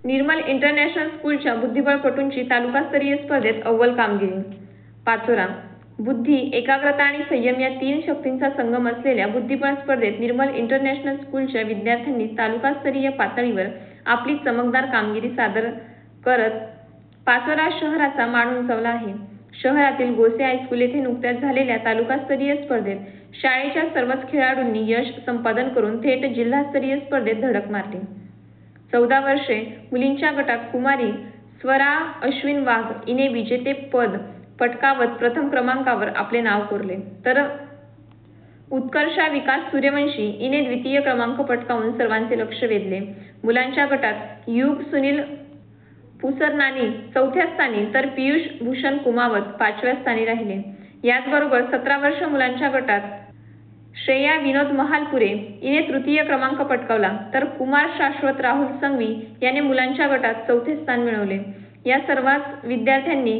निर्मल international स्कूलच्या बुद्धिबळपटूंची तालुकास्तरीय स्पर्धेत अव्वल कामगिरी. पाचोरा. बुद्धी, एकाग्रता आणि संयम या तीन शक्तींचा संगम असलेल्या बुद्धिबळ स्पर्धेत निर्मल इंटरनॅशनल स्कूलच्या विद्यार्थ्यांनी तालुकास्तरीय पातळीवर आपली चमकदार कामगिरी सादर करत पाचोरा शहराचा मान उंचावला आहे. शहरातील गोसे हायस्कूल येथे नुकत्याच झालेल्या तालुकास्तरीय स्पर्धेत शाळेच्या सर्वच खेळाडूंनी यश संपादन करून थेट जिल्हास्तरीय स्पर्धेत धडक मारली. 14 वर्षे मुलींच्या गटात कुमारी स्वरा अश्विन वाघ हिने विजेतेपद पटकावत प्रथम क्रमांकावर आपले नाव कोरले, तर उत्कर्षा विकास सूर्यवंशी हिने द्वितीय क्रमांक पटकावून सर्वांचे लक्ष वेधले. मुलांच्या गटात युग सुनील पुसरनानी चौथ्या स्थानी तर पियुष भूषण कुमावत 5व्या स्थानी राहिले. याचबरोबर 17 वर्ष मुलांच्या गटात श्रेया विनोद महालपुरे हिने तृतीय क्रमांक पटकावला, तर कुमार शाश्वत राहुल संघवी याने मुलांच्या गटात चौथे स्थान मिळवले. या सर्वच विद्यार्थ्यांनी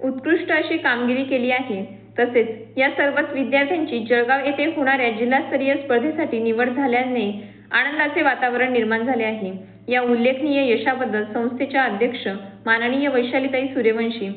उत्कृष्ट अशी कामगिरी केली आहे. तसेच या सर्वच विद्यार्थ्यांची जळगाव येथे होणाऱ्या जिल्हास्तरीय स्पर्धेसाठी निवड झाल्याने आनंदाचे वातावरण निर्माण झाले आहे. या उल्लेखनीय यशाबद्दल संस्थेच्या अध्यक्ष माननीय वैशालीताई सूर्यवंशी,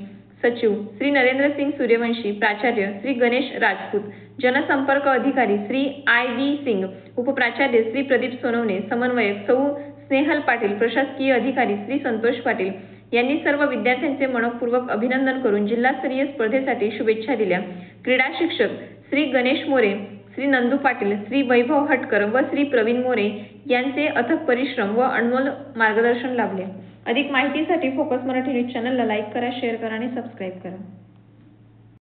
सचिव श्री नरेंद्रसिंग सूर्यवंशी, प्राचार्य श्री गणेश राजपूत, जनसंपर्क अधिकारी श्री I.V. सिंग, उपप्राचार्य श्री प्रदीप सोनवणे, समन्वयक सौ स्नेहल पाटील, प्रशासकीय अधिकारी श्री संतोष पाटील यांनी सर्व विद्यार्थ्यांचे मनपूर्वक अभिनंदन करून जिल्हास्तरीय स्पर्धेसाठी शुभेच्छा दिल्या. क्रीडा शिक्षक श्री गणेश मोरे, श्री नंदू पाटील, श्री वैभव हटकर व श्री प्रवीण मोरे यांचे अथक परिश्रम व अनमोल मार्गदर्शन लाभले. अधिक माहितीसाठी फोकस मराठी न्यूज चॅनलला लाईक करा, शेअर करा आणि सबस्क्राईब करा.